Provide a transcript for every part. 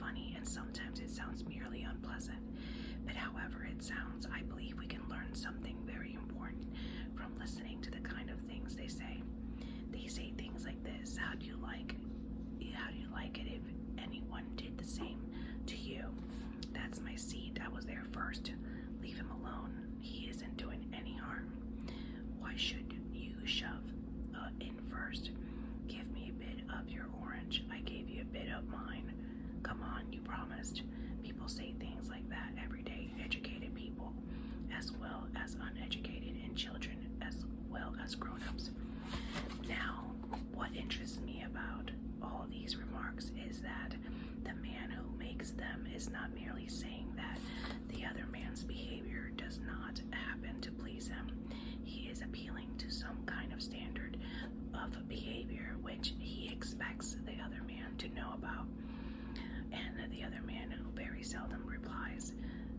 funny, and sometimes it sounds merely unpleasant. But however it sounds, I believe we can learn something very important from listening to the kind of things they say. They say things like this: how do you like it if anyone did the same to you? That's my seat. I was there first. Leave him alone. He isn't doing any harm. Why should you shove in first? Give me a bit of your orange. I gave you a bit of mine. Come on, you promised. People say things like that every day. Educated people, as well as uneducated, and children, as well as grown-ups. Now, what interests me about all these remarks is that the man who makes them is not merely saying that the other man's behavior does not happen to please him. He is appealing to some kind of standard of behavior which he expects the other man to know about. And the other man very seldom replies,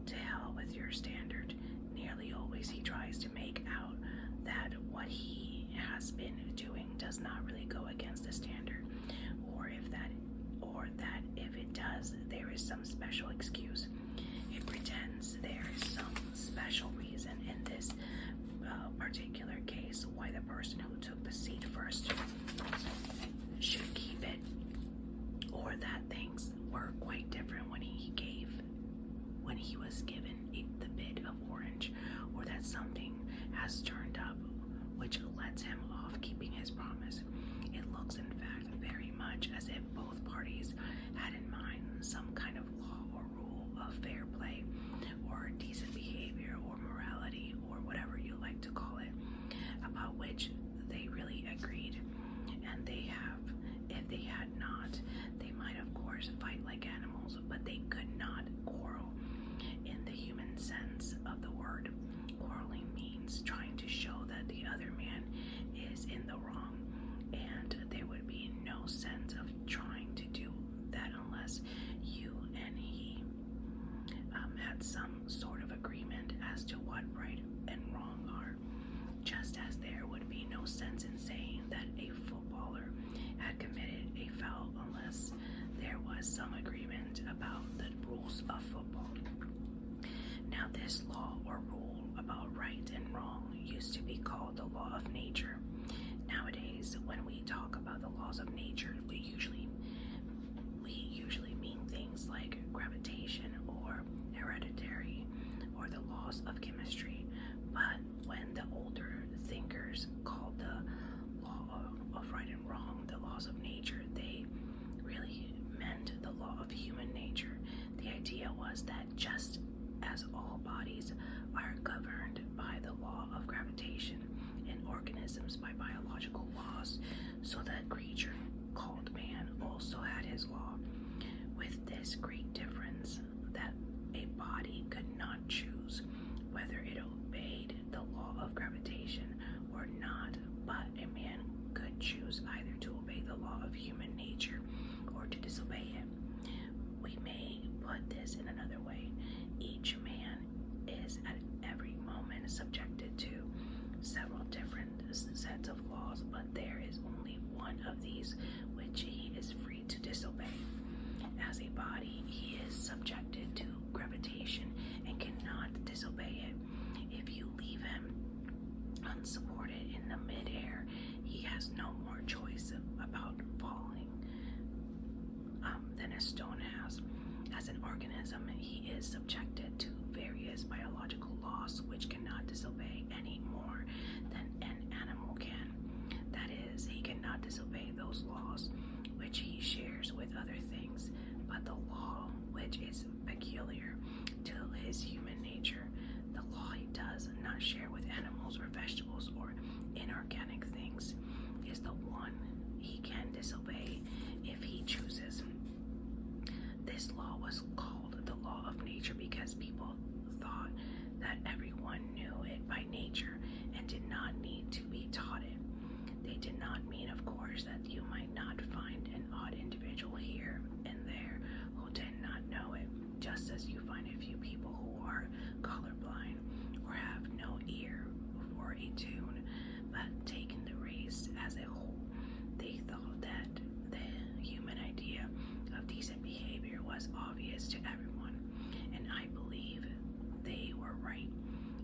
"To hell with your standard." Nearly always he tries to make out that what he has been doing does not really go against the standard, or that if it does, there is some special excuse. It pretends there is some special reason in this particular case why the person who took the seat first should keep it, or that things were quite different when he was given the bit of orange, or that something has turned up which lets him off keeping his promise. It looks, in fact, very much as if both parties had in mind some kind of law or rule of fair play, or decent behavior, or morality, or whatever you like to call it, about which they really agreed. And if they had not, they might of course fight like animals, but they could not quarrel in the human sense of the word. Quarreling means trying to show that the other man is in the wrong, and there would be no sense of trying to do that unless you and he had some sort of agreement as to what right and wrong are. Just as there would be no sense in saying that a footballer had committed a foul unless there was some agreement about the rules of football. Now, this law or rule about right and wrong used to be called the law of nature. Nowadays, when we talk about the laws of nature, we usually mean things like gravitation or hereditary or the laws of chemistry. But when the older thinkers called the law of right and wrong the laws of nature, they really meant the law of human nature. The idea was that just as all bodies are governed by the law of gravitation and organisms by biological laws, so that creature called man also had his law, with this great difference that a body could not choose whether it obeyed the law of gravitation or not, but a man could choose either to obey the law of human nature or to disobey it. We may put this in another way. Each man is at every moment subjected to several different sets of laws, but there is only one of these which he is free to disobey. As a body, he is subjected to gravitation and cannot disobey it. If you leave him unsupported in the midair, he has no more choice about falling than a stone has. As an organism, he is subjected to various biological laws which cannot disobey any more than an animal can. That is, he cannot disobey those laws which he shares with other things, but the law which is peculiar to his human nature, the law he does not share with animals or vegetables or inorganic things, is the one he can disobey if he chooses. This law was called the law of nature because people thought that everyone knew it by nature and did not need to be taught it. They did not mean, of course, that you might not find an odd individual here and there who did not know it, just as you find a few people who are colorblind or have no ear for a tune. But taking the race as a whole, they thought that the human idea of decent behavior was right.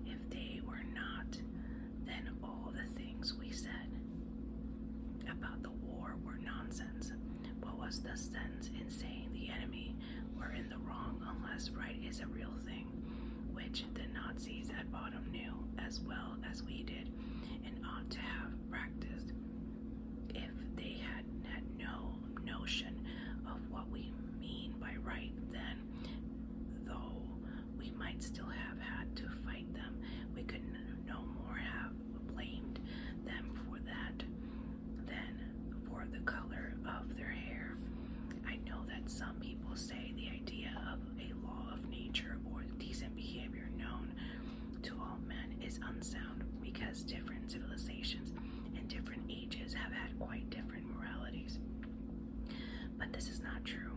If they were not, then all the things we said about the war were nonsense. What was the sense in saying the enemy were in the wrong unless right is a real thing, which the Nazis at bottom knew as well as we did and ought to have practiced. If they had no notion of what we mean by right, then, though we might still have had to fight them, we could no more have blamed them for that than for the color of their hair. I know that some people say the idea of a law of nature or decent behavior known to all men is unsound because different civilizations and different ages have had quite different moralities. But this is not true.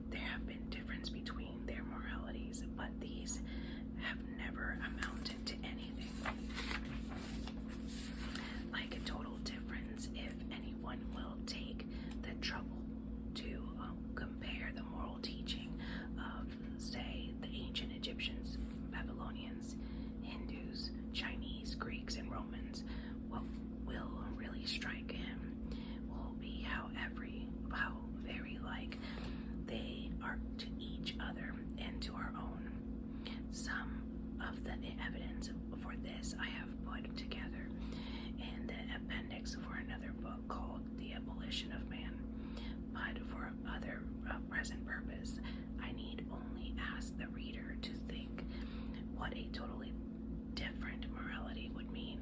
There have been differences between their moralities, but these have never amounted to anything like a total difference. If anyone will take the trouble to compare the moral teaching of, say, the ancient Egyptians, Babylonians, Hindus, Chinese, Greeks, and Romans, what will really strike him will be how very like they are to each other and to our own. Some of the evidence for this I have put together in the appendix for another book called The Abolition of Man, but for other present purpose, I need only ask the reader to think what a totally different morality would mean.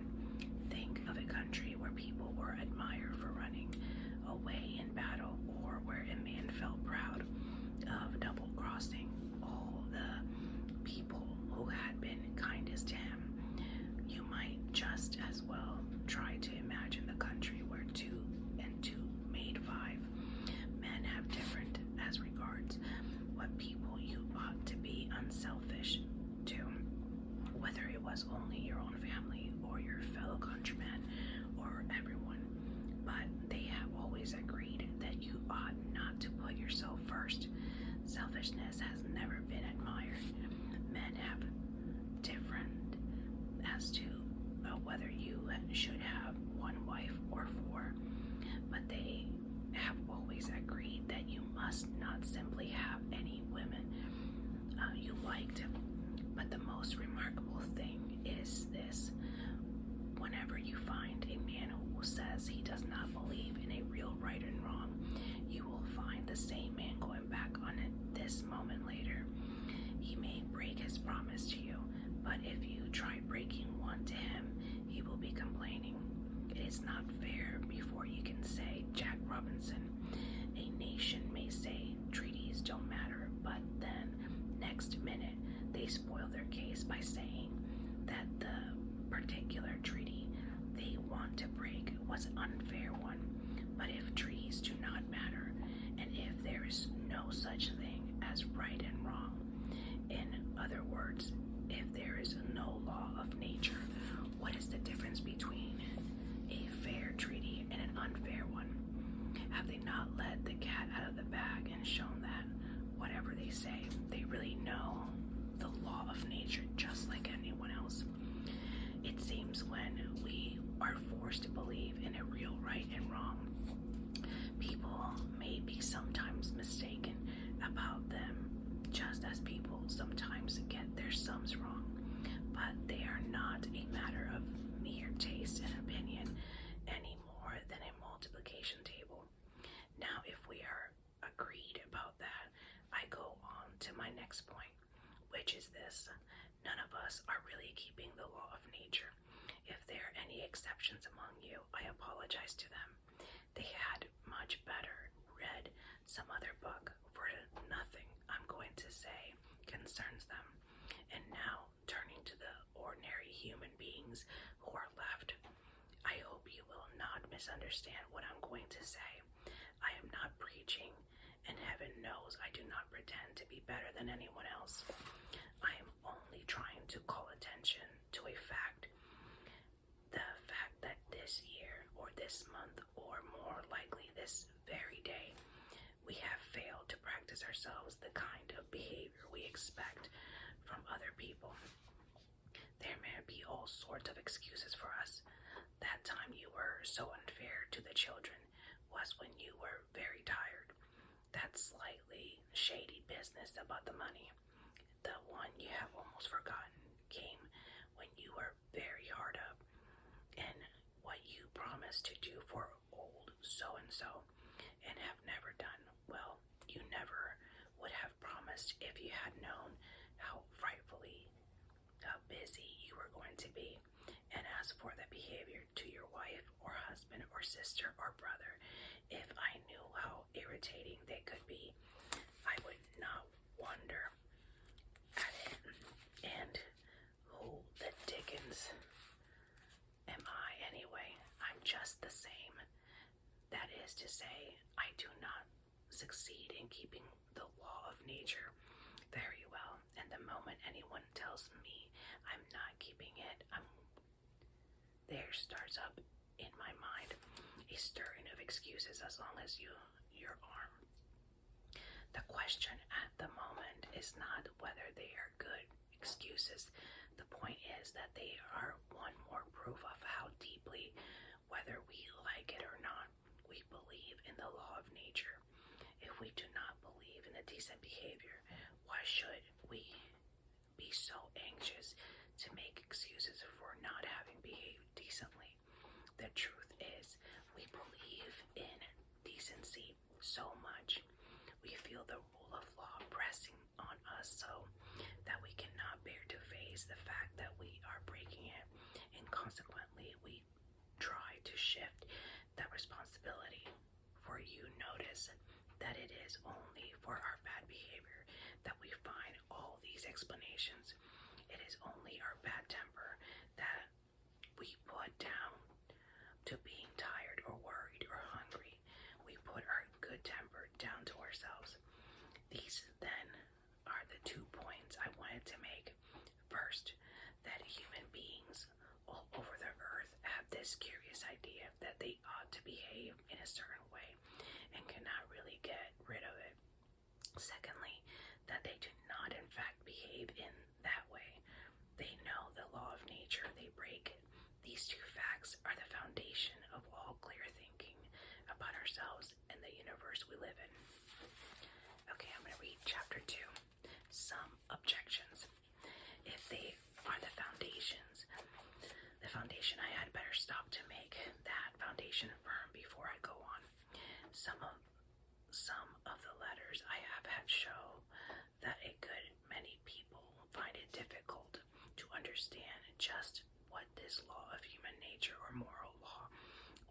Think of a country where people were admired for running away in battle, or where a man felt proud of double-crossing all the people who had been kindest to him. You might just as well try to imagine the country where 2 and 2 made 5. Men have different as regards what people you ought to be unselfish to, whether it was only your own family or your fellow countrymen or everyone. But they have always agreed that you ought not to put yourself first. Selfishness has never been admired. Men have different as to whether you should have 1 wife or 4, but they have always agreed that you must not simply have any women you liked. But the most remarkable thing is this: whenever you find a man who says he does not believe in a real right and wrong, you will find the same man going back on it this moment later. He may break his promise to you, but if you try breaking one to him, he will be complaining. It is not fair before you can say Jack Robinson. A nation may say treaties don't matter, but then next minute they spoil their case by saying that the particular treaty they want to break was an unfair one. But if treaties do not matter, and if there is no such thing as right and wrong, in other words, if there is no law of nature, what is the difference between a fair treaty and an unfair one? Have they not let the cat out of the bag and shown that, whatever they say, they really know the law of nature just like anyone else? It seems when we are forced to believe in a real right and wrong, people may be sometimes mistaken about them, just as people sometimes get their sums wrong, but they are not a matter of mere taste and opinion any more than a multiplication table. Now, if we are agreed about that, I go on to my next point, which is this: none of us are really keeping the law of nature. If there are any exceptions among you, I apologize to them. They had much better read some other book, for nothing I'm going to say concerns them. And now, turning to the ordinary human beings who are left, I hope you will not misunderstand what I'm going to say. I am not preaching, and heaven knows I do not pretend to be better than anyone else. I am only trying to call attention to a fact. The fact that this year, or this month, or more likely this very day, we have failed to practice ourselves the kind of behavior we expect from other people. excuses for us. That time you were so unfair to the children was when you were very tired. That slightly shady business about the money, the one you have almost forgotten, came when you were very hard up. And what you promised to do for old so and so and have never done, well, you never would have promised if you had known how frightfully busy you were going to be. And as for the behavior to your wife or husband or sister or brother, if I knew how irritating they could be, I would not wonder at it. And who the dickens am I anyway? I'm just the same. That is to say, I do not succeed in keeping the law of nature very well. And the moment anyone tells me I'm not keeping it, there starts up in my mind a stirring of excuses as long as your arm. The question at the moment is not whether they are good excuses. The point is that they are one more proof of how deeply, whether we like it or not, we believe in the law of nature. If we do not believe in the decent behavior, why should we be so anxious to make excuses for not having behaved decently? The truth is, we believe in decency so much. We feel the rule of law pressing on us so that we cannot bear to face the fact that we are breaking it, and consequently we try to shift that responsibility. For you notice that it is only for our bad behavior that we find all these explanations. It is only our bad temper that we put down to being tired or worried or hungry. We put our good temper down to ourselves. These then are the 2 points I wanted to make. First, that human beings all over the earth have this curious idea that they ought to behave in a certain way and cannot really get rid of it. Secondly, that they do not in fact behave in that way. They know the law of nature, they break it. These 2 facts are the foundation of all clear thinking about ourselves and the universe we live in. Okay, I'm going to read chapter 2. Some objections. If they are the foundation I had better stop to make that foundation firm before I go on. Some of the letters I have had show that a good many people find it difficult to understand just what this law of human nature or moral law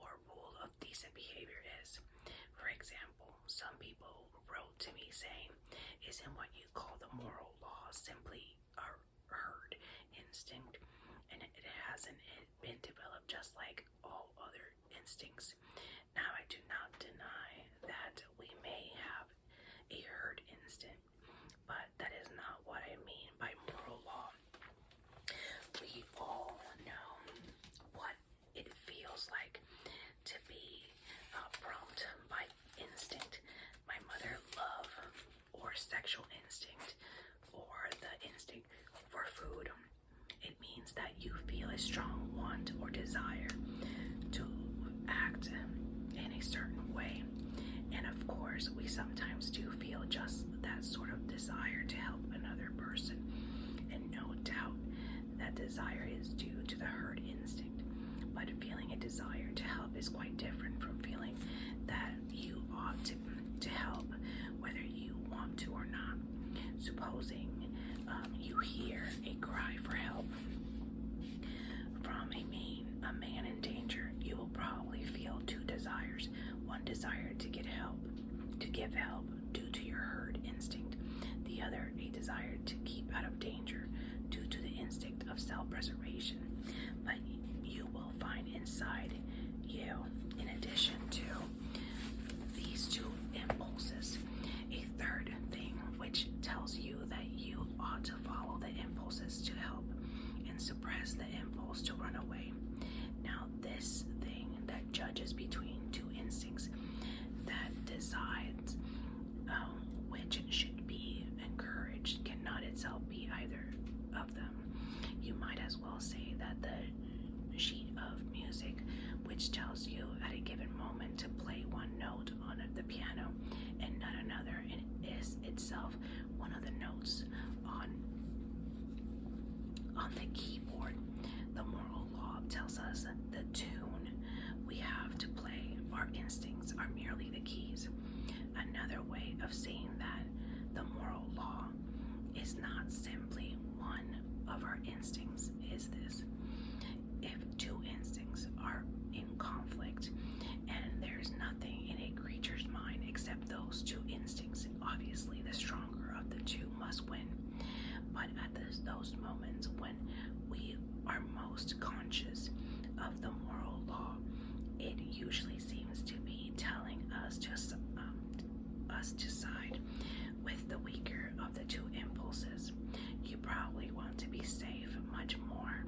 or rule of decent behavior is. For example, some people wrote to me saying, isn't what you call the moral law simply a herd instinct, and it hasn't been developed just like all other instincts? Now, I do not deny that we may have a herd instinct, but that is not what I mean by moral law. We all know what it feels like to be prompt by instinct, my mother love, or sexual instinct, or the instinct for food. It means that you feel a strong want or desire to act in a certain way. And of course, we sometimes do feel just that sort of desire to help another person. And no doubt that desire is due to the herd instinct. But feeling a desire to help is quite different from feeling that you ought to help, whether you want to or not. Supposing you hear a cry for help from a man in danger, you will probably feel 2 desires. One desire to get help, to give help due to your herd instinct. The other, a desire to keep out of danger due to the instinct of self-preservation. But you will find inside you, in addition to these 2 impulses, a third thing which tells you that you ought to follow the impulses to help and suppress the impulse to run away. Now, this thing that judges between 2 instincts, that decides which should be encouraged, cannot itself be either of them. You might as well say that the itself one of the notes on the keyboard. The moral law tells us the tune we have to play. Our instincts are merely the keys. Another way of saying that the moral law is not simply one of our instincts is this: if two instincts are in conflict and there's nothing in a creature's mind except those two instincts, obviously the stronger of the two must win. But at those moments when we are most conscious of the moral law, it usually seems to be telling us to side with the weaker of the two impulses. You probably want to be safe much more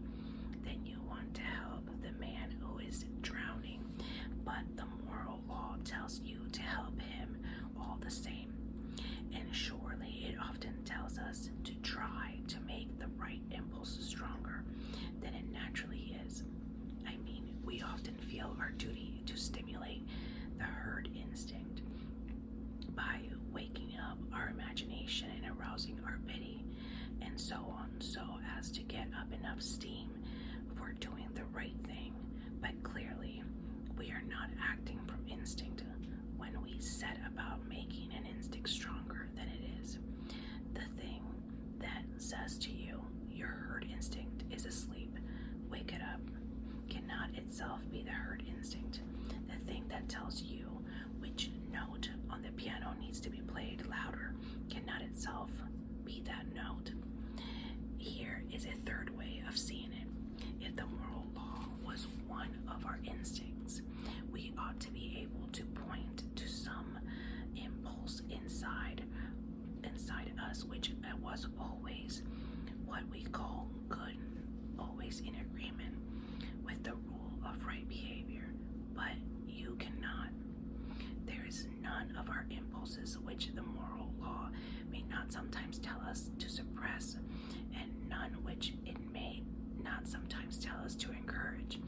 than you want to help the man who is drowning, but the moral law tells you to help him all the same. And surely it often tells us to try to make the right impulse stronger than it naturally is. I mean, we often feel our duty to stimulate the herd instinct by waking up our imagination and arousing our pity, and so on, so as to get up enough steam for doing the right thing. But clearly, we are not acting from instinct when we set about making an instinct stronger than it is. The thing that says to you, your herd instinct is asleep, wake it up, cannot itself be the herd instinct. The thing that tells you which note on the piano needs to be played louder cannot itself be that note. Here is a third way of seeing it. If the moral law was one of our instincts, we ought to be able to point to some impulse inside us which was always what we call good, always in agreement with the rule of right behavior. But you cannot. There is none of our impulses which the moral law may not sometimes tell us to suppress, and none which it may not sometimes tell us to encourage.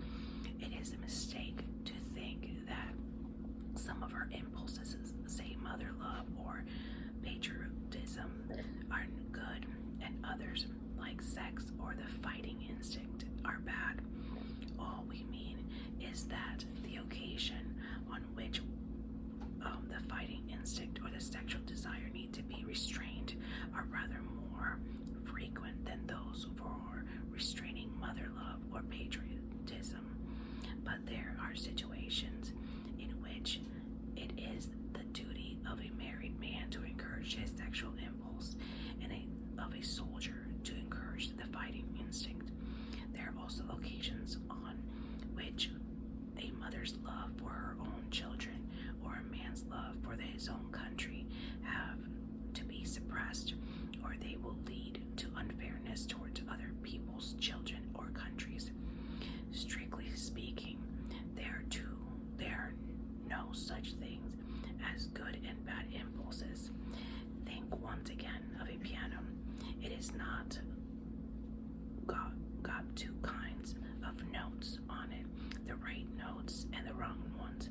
It is a mistake to think that some of our impulses, say mother love or patriotism, are good, and others, like sex or the fighting instinct, are bad. All we mean is that the occasion on which the fighting instinct or the sexual desire need to be restrained are rather more frequent than those for restraining mother love or patriotism. But there are situations in which it is the duty of a married man to encourage his sexual impulse, and of a soldier to encourage the fighting instinct. There are also occasions on which a mother's love for her own children or a man's love for his own country have to be suppressed, or they will lead to unfairness towards other people's children or countries. Strictly speaking, there are no such things as good and bad impulses. Think once again of a piano. It is not got two kinds of notes on it, the right notes and the wrong ones.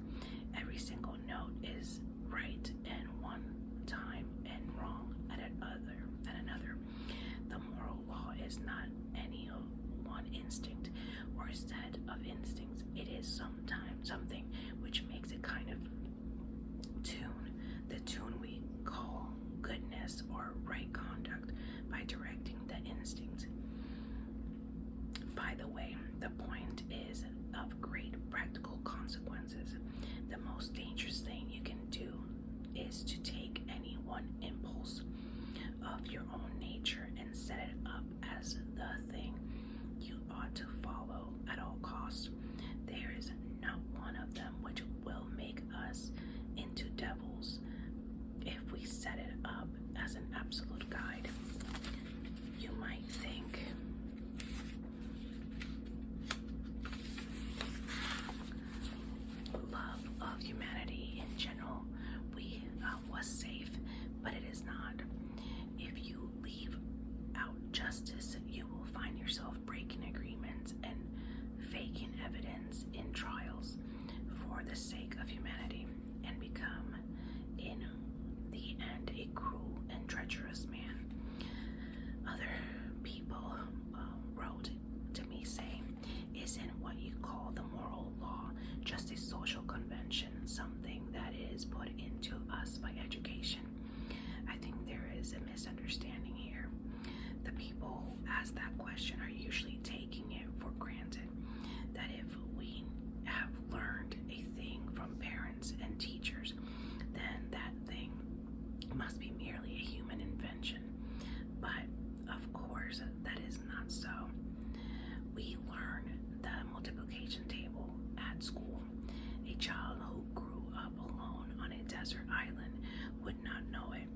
Every single note is right at one time and wrong at another. The moral law is not any one instinct or set of instincts. It is sometimes something which makes a kind of tune, the tune we call goodness or right conduct, by directing the instinct. By the way, the point is of great practical consequences. The most dangerous thing you can do is to take any one impulse of your own nature and set it up as the thing you ought to follow at all costs. There is not one of them which will make us into devils if we set it up as an absolute guide. You might think, love of humanity in general was safe, but it is not. If you leave out justice, you will find yourself breaking agreements and faking evidence in trials for the sake of humanity, and become in the end a cruel and treacherous man. Other people wrote to me saying, isn't what you call the moral law just a social convention, something that is put into us by education? I think there is a misunderstanding here. The people who ask that question are usually taking it for granted that if we have learned a thing from parents and teachers, then that thing must be merely a human invention. But of course, that is not so. We learn the multiplication table at school. A child who grew up alone on a desert island would not know it,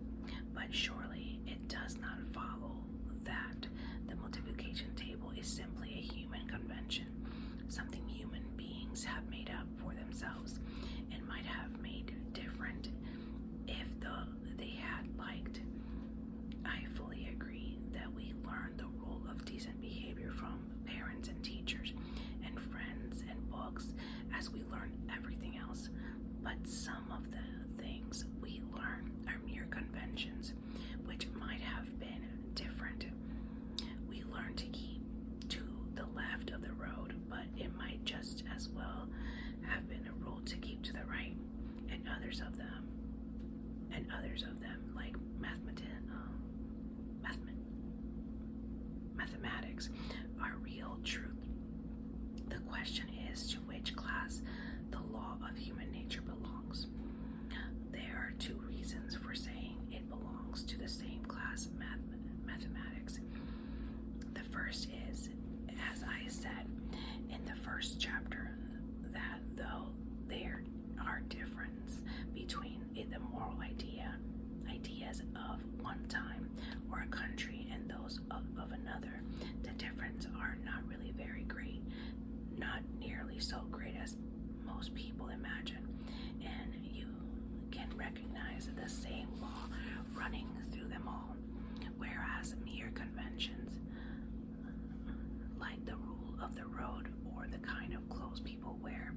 but surely it does not follow that the multiplication table is simply a human convention, something human beings have made up for themselves and might have made different if they had liked. I fully agree that we learn the rule of decent behavior from parents and teachers and friends and books as we learn everything else, but some of the things we learn are mere conventions which might have been different. We learn to keep to the left of the road, but it might just as well have been a rule to keep to the right, and others of them like mathematics are real truth. The question is to which class the law of human nature belongs. There are two reasons for saying it belongs to the same class, mathematics. The first is, as I said in the first chapter, that though there are differences between the moral ideas of one time or a country and those of another, the differences are not really very great, not nearly so great as most people imagine, and you can recognize the same law running through them all, whereas mere conventions like the rule of the road or the kind of clothes people wear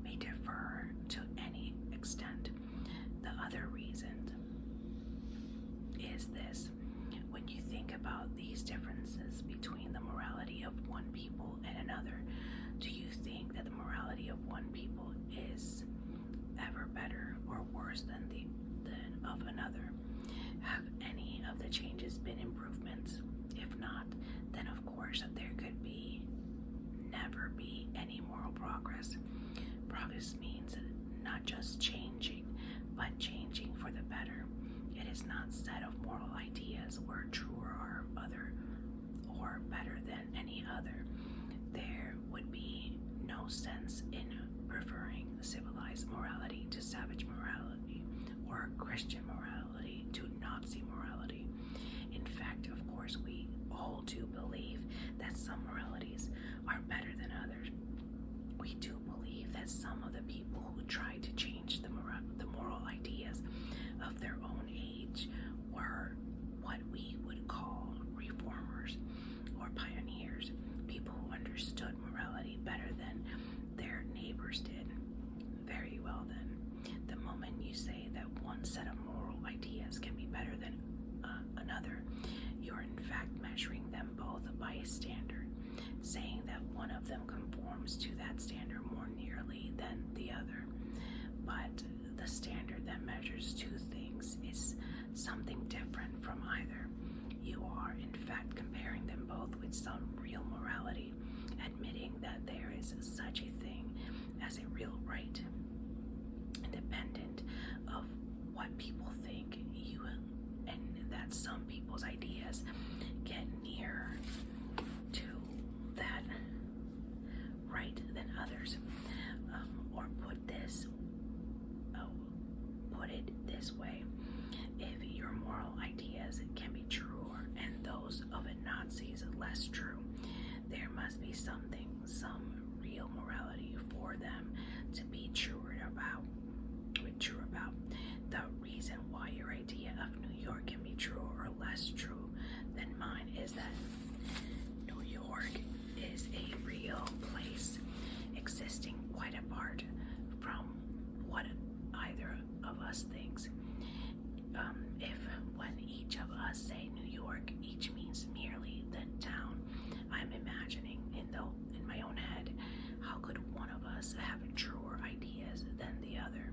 may differ to any extent. The other reason is this: when you think about these differences between the morality of one people and another, do you think that the morality of one people is ever better or worse than of another? Have any of the changes been improvements? If not, then of course there could never be any moral progress. Progress means not just changing, but changing for the better. It is not set of moral ideas were truer or other or better than any other. There would be no sense in preferring civilized morality to savage morality or Christian morality to Nazi morality. In fact, of course, we all do believe that some moralities are better than others. We do believe that some of the people who tried to change the moral ideas of their own age were what we would call reformers or pioneers, people who understood morality better than their neighbors did. Very well then, the moment you say that one set of moral ideas can be better than another, you're in fact measuring them both by a standard, saying that one of them conforms to that standard more nearly than the other. But the standard that measures two things is something different from either. You are in fact comparing them both with some real morality, admitting that there is such a thing as a real right, independent of what people think you, and that some people's ideas get nearer to that right than others. Or put it this way: if your moral ideas can be truer and those of a Nazi's less true, there must be some real morality for them to be true about. The reason why your idea of New York can be true or less true than mine is that New York is a real place existing quite apart from what either of us thinks. If when each of say New York each means merely the town I'm imagining in my own head. How could one of us have truer ideas than the other?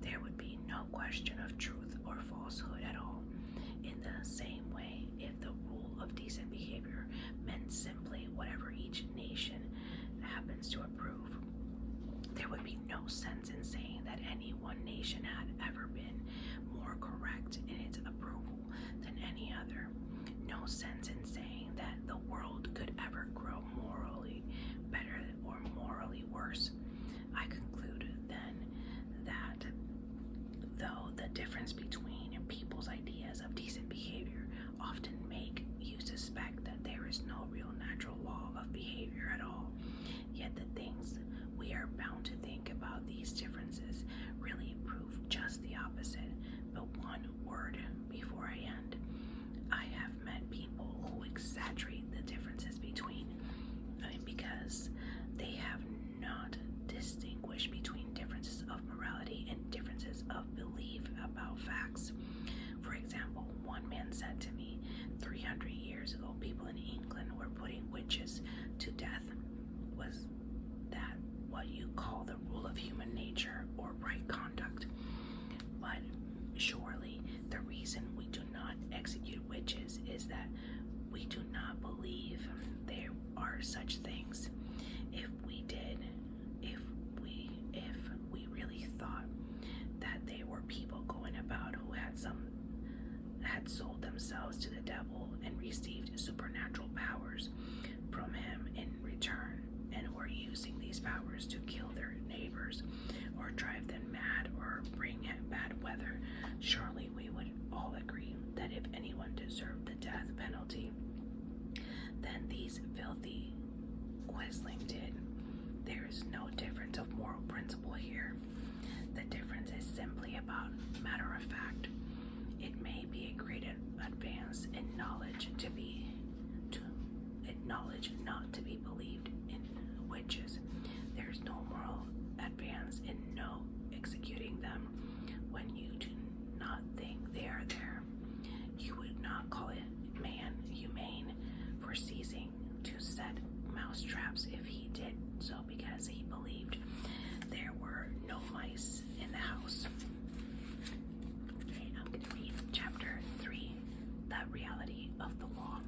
There would be no question of truth or falsehood at all. In the same way, if the rule of decent behavior meant simply whatever each nation happens to approve, there would be no sense in saying that any one nation had ever been more correct in its approval than any other. No sense in saying that the world could ever grow morally better or morally worse. I conclude then that though the difference between people's ideas of decent behavior often make you suspect that there is no real natural law of behavior at all, yet the things we are bound to think about these differences really prove just the opposite. But one word before I end. I have met people who exaggerate the differences because they have not distinguished between differences of morality and differences of belief about facts. For example, one man said to me, 300 years ago, people in England were putting witches to death. Was that what you call the rule of human nature or right conduct? But surely the reason we do not execute witches is that we do not believe there are such things. If we did, if we really thought that they were people going about who had sold themselves to the devil and received supernatural powers from him in return, and were using these powers to kill their neighbors or drive them mad or bring bad weather, surely we would all agree that if anyone deserved the death penalty, then these filthy Quisling did. There is no difference of moral principle here. The difference is simply about matter of fact. It may be a great advance in knowledge not to be believed in witches. There is no moral advance in no executing them when you do not think they are there. You would not call it man humane for ceasing to set mouse traps if he did so because he believed there were no mice in the house. Okay, I'm going to read chapter 3, the reality of the law.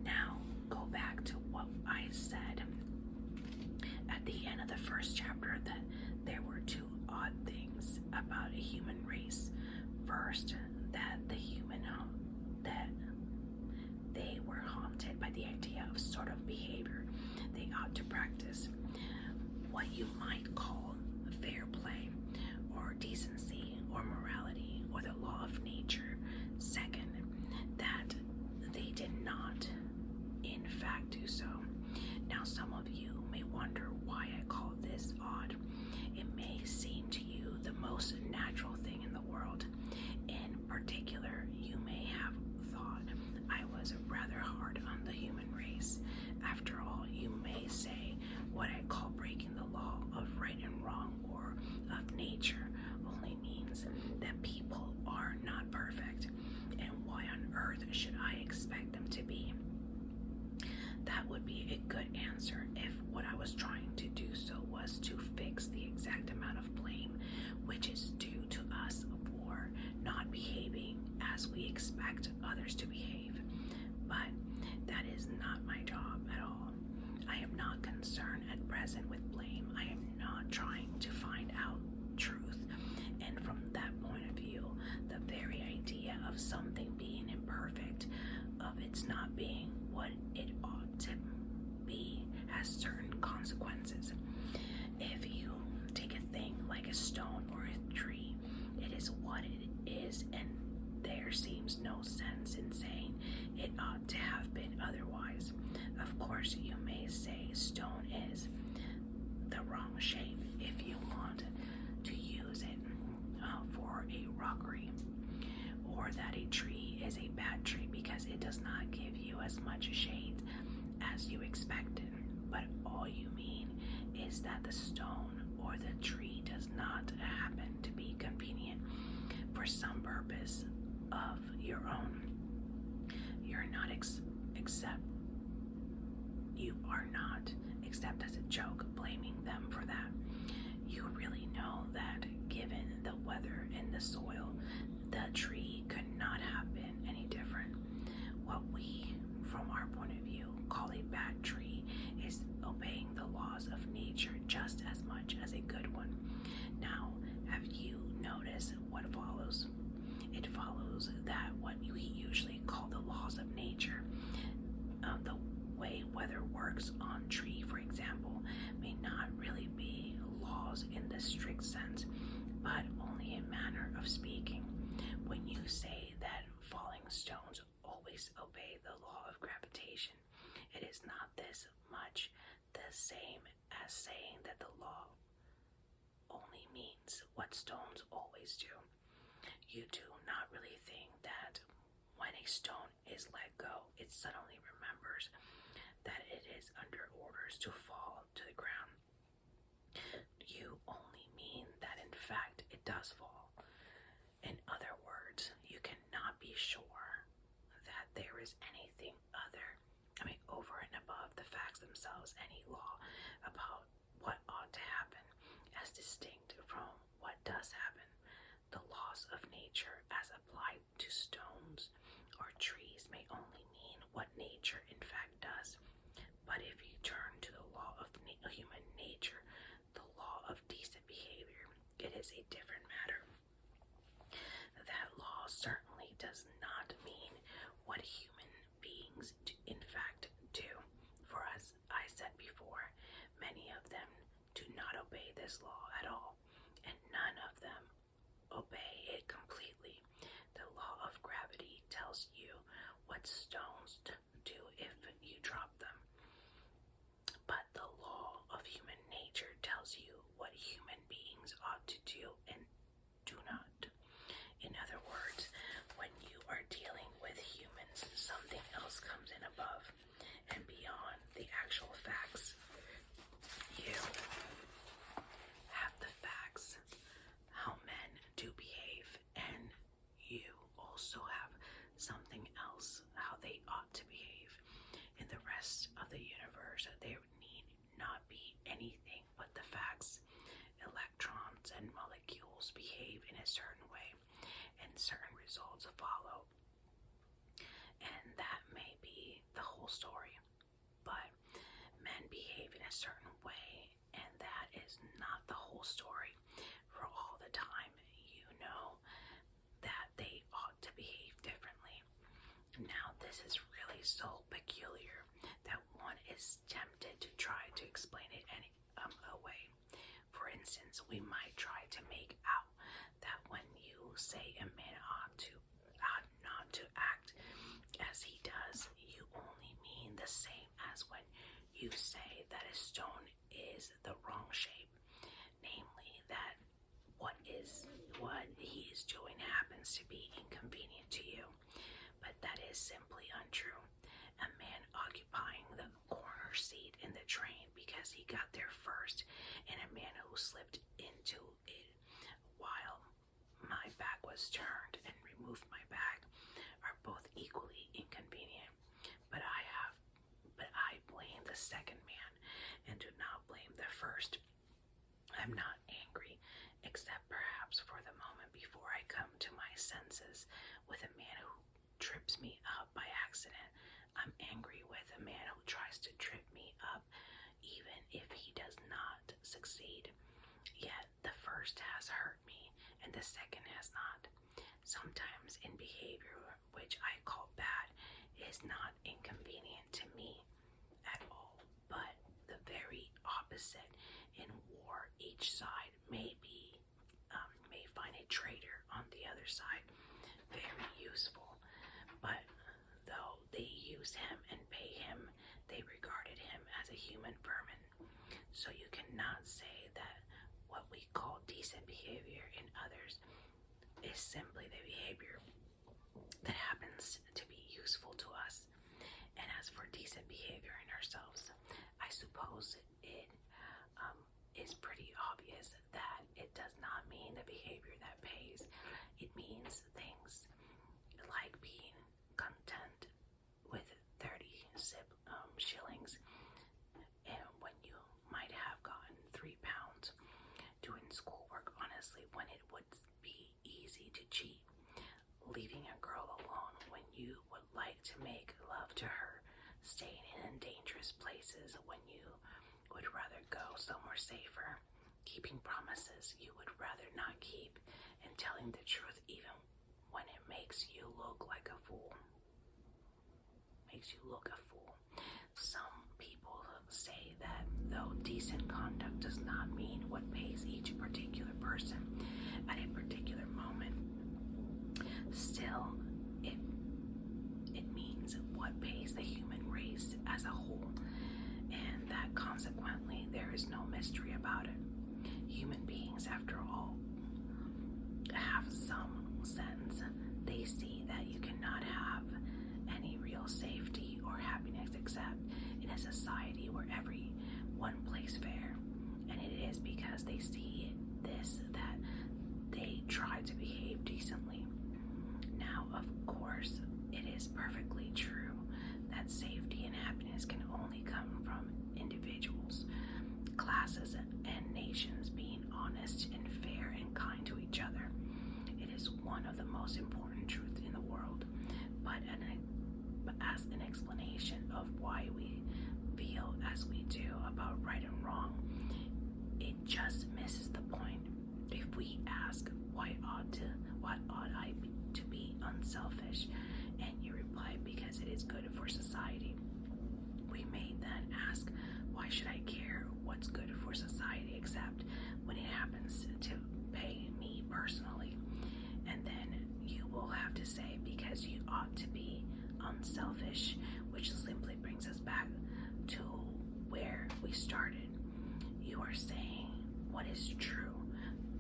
Now, go back to what I said at the end of the first chapter, that there were two odd things about a human race. First, that they were haunted by the idea of sort of behavior they ought to practice, what you might call fair play, or decency, or morality, or the law of nature. Second, that they did not, in fact, do so. Now, some of you may wonder why I call this odd. It may seem to you the most natural thing in the world. In particular, you may have thought I was rather hard on the human race. After all, you may say what I call breaking the law of right and wrong or of nature only means that people are not perfect, and why on earth should I expect them to be? That would be a good answer if what I was trying to do so was to fix the exact amount of blame which is due to us for not behaving as we expect others to behave. But that is not my job at all. I am not concerned at present with blame. I am not trying to find out truth. And from that point of view, the very idea of something being imperfect, of its not being what it ought to be, has certain consequences. If you take a thing like a stone or a tree, it is what it is, and there seems no sense in saying it ought to have been otherwise. Of course, you may say stone is the wrong shape if you want to use it for a rockery, or that a tree is a bad tree because it does not give you as much shade as you expected. But all you mean is that the stone or the tree does not happen to be convenient for some purpose of your own. You're not you are not, except as a joke, blaming them for that. You really know that given the weather and the soil, the tree could not have been any different. What we, from our point of view, call a bad tree is obeying the laws of nature just as much as a good one. Now, have you noticed what follows? It follows that what we usually call the laws of nature, the way weather works on tree, for example, may not really be laws in the strict sense, but only a manner of speaking. When you say that falling stones always obey the law of gravitation, it is not this much the same as saying that the law only means what stones always do. You do not really think that when a stone is let go, it suddenly remembers that it is under orders to fall to the ground. You only mean that in fact it does fall. In other words, you cannot be sure that there is anything over and above the facts themselves, any law about what ought to happen, as distinct from what does happen. The laws of nature as applied to stones or trees may only mean what nature in fact does. But if you turn to the law of human nature, the law of decent behavior, it is a different matter. That law certainly does not mean what human beings in fact do. For as I said before, many of them do not obey this law at all, and none of them obey it completely. The law of gravity tells you what stones do if you drop them. But the law of human nature tells you what human beings ought to do and do not. In other words, when you are dealing with humans, something else comes in above and beyond the actual facts. You have the facts, how men do behave, and you also have something else, how they ought to behave. In the rest of the universe, there need not be anything but the facts. Electrons and molecules behave in a certain way, and certain results follow. And that may be the whole story. But men behave in a certain way, and that is not the whole story. For all the time, you know that they ought to behave differently. Now, this is really so peculiar that one is tempted to try to explain it away. For instance, we might try to make out that when you say a man ought not to act as he does, you only mean the same as when you say that a stone is the wrong shape, namely that what he is doing happens to be inconvenient to you. But that is simply untrue. A man occupying the corner seat in the train because he got there first, and a man who slipped into it while my back was turned and removed my bag are both equally inconvenient. But I blame the second man and do not blame the first. I'm not angry, except perhaps for the moment before I come to my senses, with a man who trips me up by accident. I'm angry with a man who tries to trip me up, even if he does not succeed. Yet the first has hurt me, and the second has not. Sometimes in behavior which I call bad is not inconvenient to me at all, but the very opposite. In war, each side may find a traitor on the other side very useful, but though they use him and pay him, they regarded him as a human vermin. So you cannot say that what we call decent behavior in others is simply the behavior that happens to be useful to us. And as for decent behavior in ourselves, I suppose it is pretty obvious that it does not mean the behavior that pays. It means things when it would be easy to cheat, leaving a girl alone when you would like to make love to her, staying in dangerous places when you would rather go somewhere safer, keeping promises you would rather not keep, and telling the truth even when it makes you look like a fool. Some people say that though decent conduct does not mean what pays each particular person at a particular moment, still it means what pays the human race as a whole, and that consequently there is no mystery about it. Human beings, after all, have some sense. They see that you cannot have any real safety or happiness except in a society where everyone plays fair, and it is because they see this that they try to behave decently. Now, of course, it is perfectly true that safety and happiness can only come from individuals, classes, and nations being honest and fair and kind to each other. It is one of the most important truths in the world, but as an explanation of why we feel as we do about right and wrong, it just misses the point. If we ask what ought I to be unselfish, and you reply because it is good for society, we may then ask, why should I care what's good for society except when it happens to pay me personally? And then you will have to say, because you ought to be unselfish, which simply brings us back to where we started. You are saying what is true,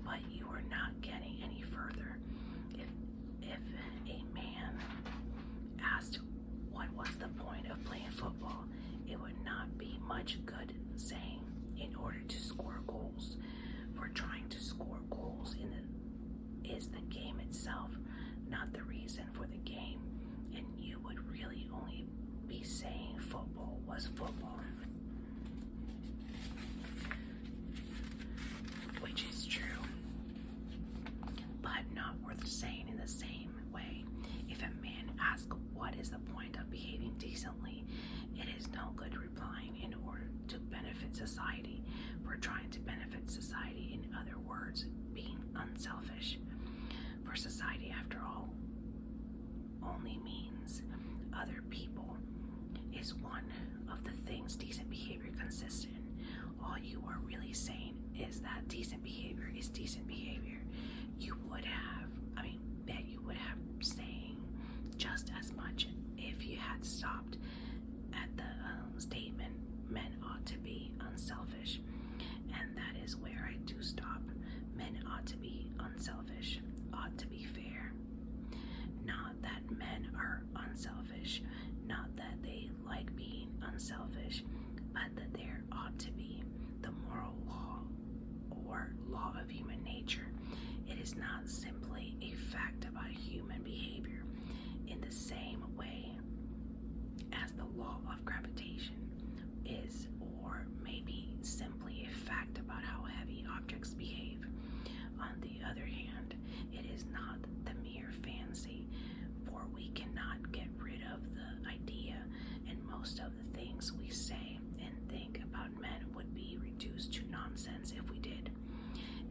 but you are not getting any further. If a man asked what was the point of playing football, it would not be much good saying in order to score goals. For trying to score goals is the game itself, not the reason for the game, and you would really only be saying football was football, which is true, but not worth saying in the same way. If a man asks what is the point of behaving decently, it is no good replying in order to benefit society, for trying to benefit society, in other words, being unselfish. For society, after all, only means other people, is one of the things decent behavior consists in. All you are really saying is that decent behavior is decent behavior. You would have saying just as much if you had stopped at the statement, men ought to be unselfish. And that is where I do stop. Men ought to be unselfish, ought to be fair. Not that men are unselfish, not that they like being unselfish, but that there ought to be the moral law or law of human nature. It is not simply a fact about human behavior in the same way as the law of gravitation is, or maybe simply a fact about how heavy objects behave. On the other hand, it is not the mere fancy, for we cannot get rid of the idea, and most of the things we say and think about men would be reduced to nonsense if we did.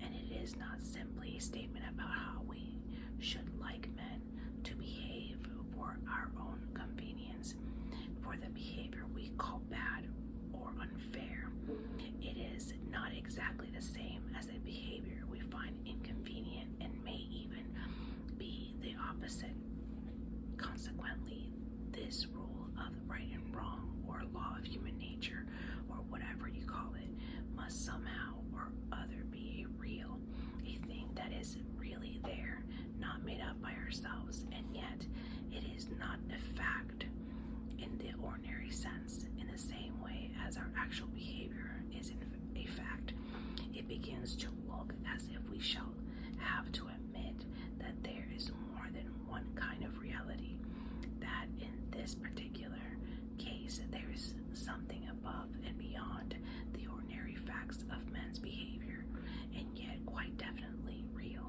And it is not simply a statement about how we should like men to behave for our own convenience, for the behavior we call bad or unfair. It is not exactly the same as a behavior we find inconvenient and may even be the opposite. Consequently, this rule of right and wrong, or law of human nature, or whatever you call it, must somehow or other be a thing that is really there, not made up by ourselves, and yet it is not a fact in the ordinary sense, in the same way as our actual behavior is a fact. It begins to look as if we shall have to admit that there is more than one kind of reality, that in this particular case there is something above and beyond the ordinary facts of men's behavior, and yet quite definitely real.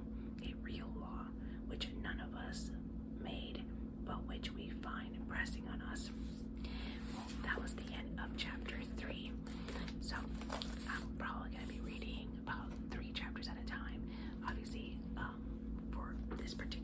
chapter 3. So I'm probably going to be reading about 3 chapters at a time. Obviously, for this particular